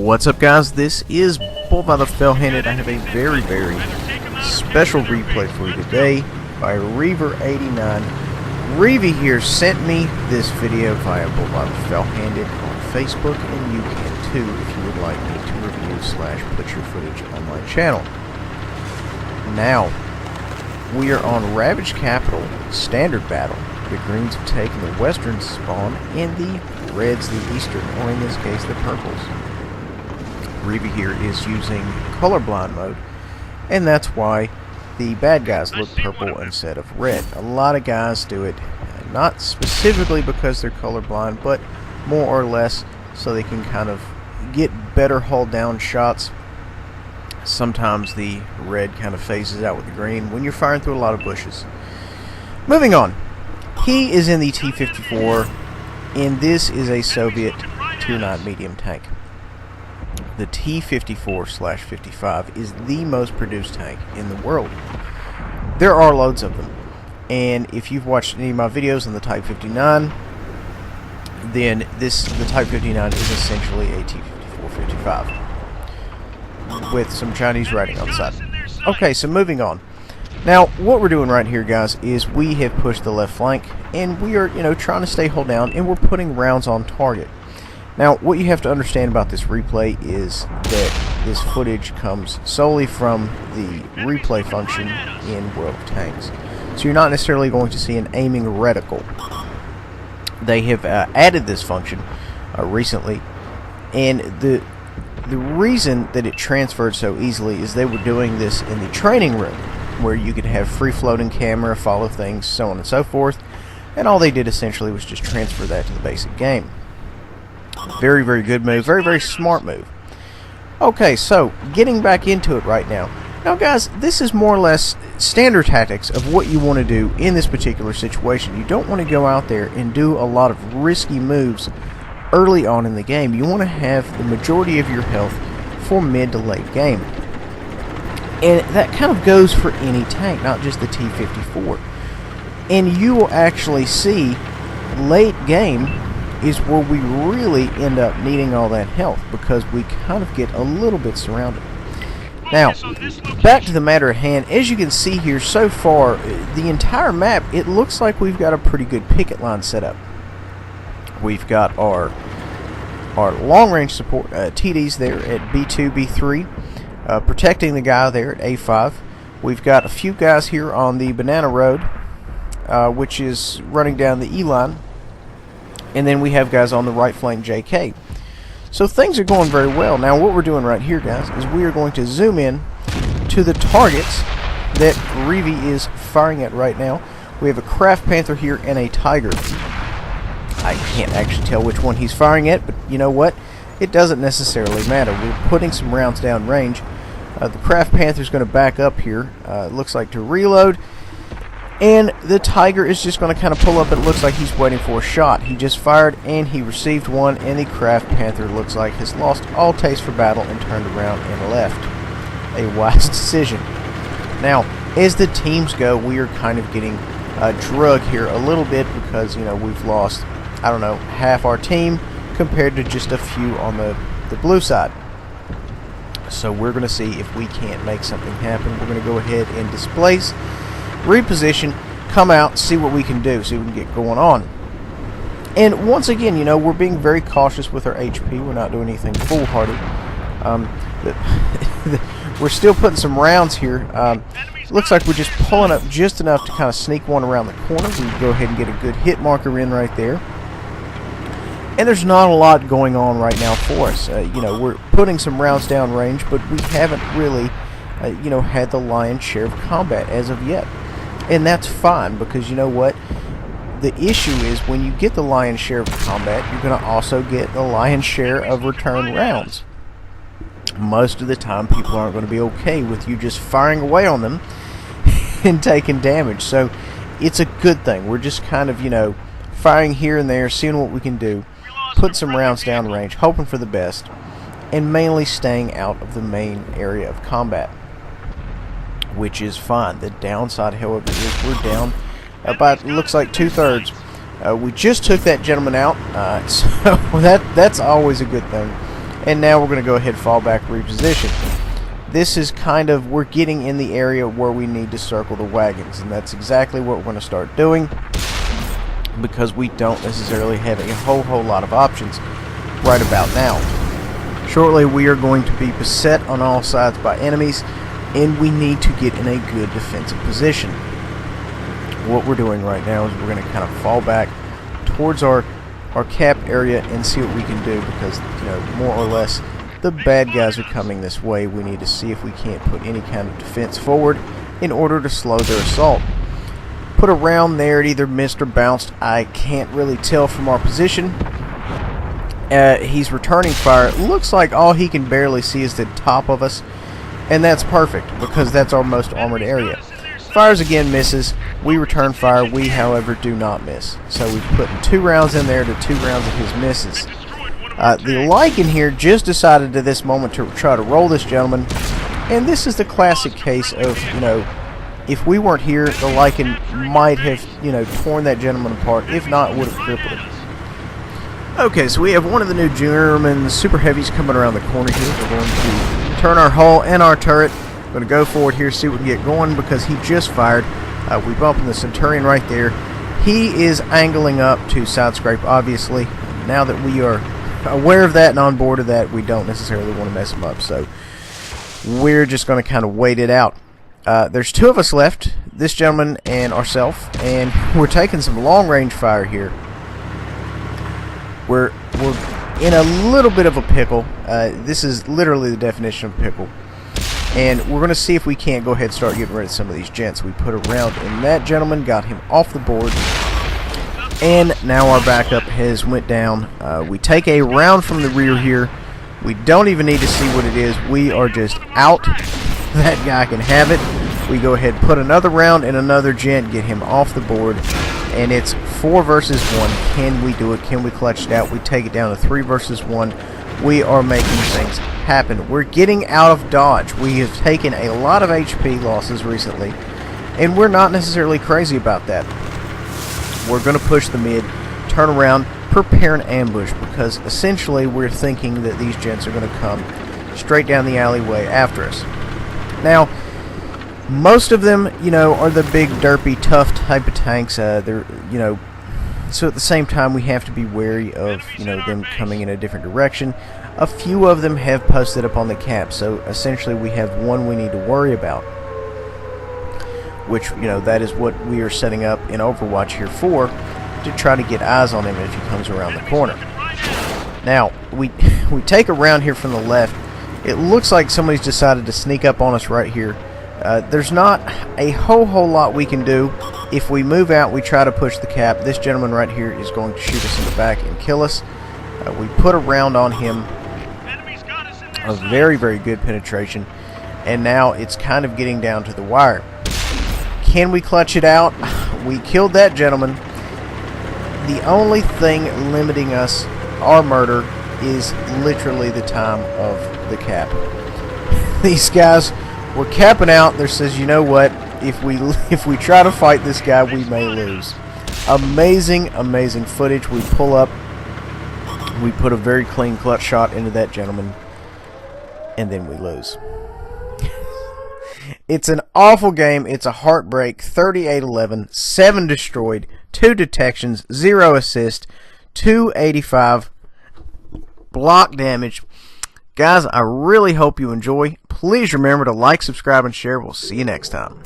What's up, guys? This is ByzantineFalcon. I have a very special replay for you today by Reever89. Reevy here sent me this video via ByzantineFalcon on Facebook, and you can too if you would like me to review / put your footage on my channel. Now, we are on Ravaging Capital Standard Battle. The Greens have taken the western spawn and the Reds the eastern, or in this case the purples. Reevy here is using colorblind mode, and that's why the bad guys look purple instead of red. A lot of guys do it not specifically because they're colorblind, but more or less so they can kind of get better hold down shots. Sometimes the red kind of phases out with the green when you're firing through a lot of bushes. Moving on, he is in the T-54, and this is a Soviet 2.9 medium tank. The T-54/55 is the most produced tank in the world. There are loads of them, and if you've watched any of my videos on the Type 59, then the Type 59 is essentially a T-54/55 with some Chinese writing on the side. Okay, so moving on. Now, what we're doing right here, guys, is we have pushed the left flank, and we are, trying to stay hold down, and we're putting rounds on target. Now, what you have to understand about this replay is that this footage comes solely from the replay function in World of Tanks. So you're not necessarily going to see an aiming reticle. They have added this function recently, and the reason that it transferred so easily is they were doing this in the training room, where you could have free-floating camera, follow things, so on and so forth, and all they did essentially was just transfer that to the basic game. Very good move, very smart move. Okay, so getting back into it right now. Now, guys, this is more or less standard tactics of what you want to do in this particular situation. You don't want to go out there and do a lot of risky moves early on in the game. You want to have the majority of your health for mid to late game. And that kind of goes for any tank, not just the T-54. And you will actually see late game is where we really end up needing all that health, because we kind of get a little bit surrounded. Now, back to the matter at hand. As you can see here, so far, the entire map, it looks like we've got a pretty good picket line set up. We've got our long-range support TDs there at B2, B3, protecting the guy there at A5. We've got a few guys here on the Banana Road, which is running down the E-line. And then we have guys on the right flank, JK. So things are going very well. Now what we're doing right here, guys, is we are going to zoom in to the targets that Reevy is firing at right now. We have a Craft Panther here and a Tiger. I can't actually tell which one he's firing at, but you know what? It doesn't necessarily matter. We're putting some rounds down range. The Craft Panther is going to back up here, looks like, to reload. And the Tiger is just going to kind of pull up. It looks like he's waiting for a shot. He just fired, and he received one, and the Craft Panther looks like has lost all taste for battle and turned around and left. A wise decision. Now, as the teams go, we are kind of getting drugged here a little bit because, we've lost, I don't know, half our team compared to just a few on the blue side. So we're going to see if we can't make something happen. We're going to go ahead and displace, reposition, come out, see what we can do, see what we can get going on. And once again, we're being very cautious with our HP. We're not doing anything foolhardy. We're still putting some rounds here. Looks like we're just pulling up just enough to kind of sneak one around the corner. We can go ahead and get a good hit marker in right there. And there's not a lot going on right now for us. We're putting some rounds down range, but we haven't really, had the lion's share of combat as of yet. And that's fine, because you know what? The issue is when you get the lion's share of combat, you're going to also get the lion's share of return rounds. Most of the time, people aren't going to be okay with you just firing away on them and taking damage. So it's a good thing. We're just kind of, firing here and there, seeing what we can do, put some rounds down range, hoping for the best, and mainly staying out of the main area of combat, which is fine. The downside, however, is we're down about, looks like 2/3. We just took that gentleman out, so that's always a good thing. And now we're going to go ahead and fall back, reposition. This is kind of, we're getting in the area where we need to circle the wagons, and that's exactly what we're going to start doing, because we don't necessarily have a whole lot of options right about now. Shortly we are going to be beset on all sides by enemies, and we need to get in a good defensive position. What we're doing right now is we're going to kind of fall back towards our cap area and see what we can do, because, you know, more or less the bad guys are coming this way. We need to see if we can't put any kind of defense forward in order to slow their assault. Put a round there, it either missed or bounced. I can't really tell from our position. He's returning fire. It looks like all he can barely see is the top of us, and that's perfect because that's our most armored area. Fires again, misses. We return fire. We, however, do not miss. So we've put 2 rounds in there to 2 rounds of his misses. The Lycan here just decided at this moment to try to roll this gentleman, and this is the classic case of, you know, if we weren't here, the Lycan might have, you know, torn that gentleman apart. If not, would have crippled him. Okay, so we have one of the new German super heavies coming around the corner here. We're going to turn our hull and our turret. We're going to go forward here, see what we can get going, because he just fired. We bump in the Centurion right there. He is angling up to side scrape, obviously. Now that we are aware of that and on board of that, we don't necessarily want to mess him up, so we're just going to kind of wait it out. There's 2 of us left, this gentleman and ourselves, and we're taking some long range fire here. We're in a little bit of a pickle. This is literally the definition of pickle, and we're going to see if we can't go ahead and start getting rid of some of these gents. We put a round in that gentleman, got him off the board, and now our backup has went down. We take a round from the rear here. We don't even need to see what it is. We are just out. That guy can have it. We go ahead, put another round in another gent, get him off the board, and it's 4 versus 1. Can we do it? Can we clutch it out? We take it down to 3 versus 1. We are making things happen. We're getting out of dodge. We have taken a lot of HP losses recently, and we're not necessarily crazy about that. We're going to push the mid, turn around, prepare an ambush, because essentially we're thinking that these gents are going to come straight down the alleyway after us. Now, most of them, you know, are the big, derpy, tough type of tanks. They're, you know, so at the same time, we have to be wary of, you know, them coming in a different direction. A few of them have posted up on the cap, so essentially we have one we need to worry about, which, you know, that is what we are setting up in Overwatch here for, to try to get eyes on him if he comes around the corner. Now, we take a round here from the left. It looks like somebody's decided to sneak up on us right here. There's not a whole lot we can do. If we move out, we try to push the cap. This gentleman right here is going to shoot us in the back and kill us. We put a round on him. A very good penetration. And now it's kind of getting down to the wire. Can we clutch it out? We killed that gentleman. The only thing limiting us, our murder, is literally the time of the cap. These guys were capping out. There says, you know what? If we try to fight this guy, we may lose. Amazing footage. We pull up. We put a very clean clutch shot into that gentleman, and then we lose. It's an awful game. It's a heartbreak. 38-11, 7 destroyed, 2 detections, 0 assist, 285 block damage. Guys, I really hope you enjoy. Please remember to like, subscribe, and share. We'll see you next time.